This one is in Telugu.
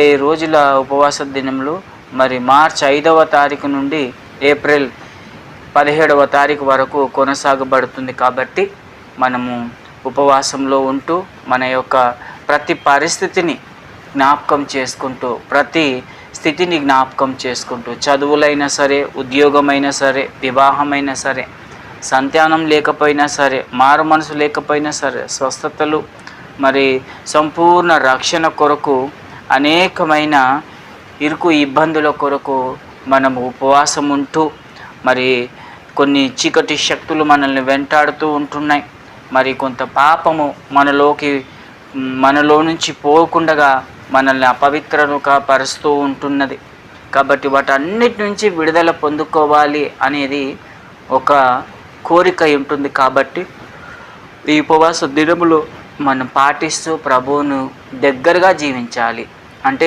రోజుల ఉపవాస దినములు మరి మార్చి 5వ తారీఖు నుండి ఏప్రిల్ 17వ తారీఖు వరకు కొనసాగబడుతుంది. కాబట్టి మనము ఉపవాసంలో ఉంటూ మన యొక్క ప్రతి పరిస్థితిని జ్ఞాపకం చేసుకుంటూ, ప్రతి స్థితిని జ్ఞాపకం చేసుకుంటూ, చదువులైనా సరే, ఉద్యోగమైనా సరే, వివాహమైనా సరే, సంతానం లేకపోయినా సరే, మారు మనసు లేకపోయినా సరే, స్వస్థతలు, మరి సంపూర్ణ రక్షణ కొరకు, అనేకమైన ఇరుకు ఇబ్బందుల కొరకు మనము ఉపవాసం ఉంటూ, మరి కొన్ని చీకటి శక్తులు మనల్ని వెంటాడుతూ ఉంటున్నాయి. మరి కొంత పాపము మనలో నుంచి పోకుండా మనల్ని అపవిత్రముగా పరుస్తూ ఉంటున్నది. కాబట్టి వాటన్నిటి నుంచి విడుదల పొందుకోవాలి అనేది ఒక కోరిక ఉంటుంది. కాబట్టి ఈ ఉపవాస దినములు మనం పాటిస్తూ ప్రభువును దగ్గరగా జీవించాలి. అంటే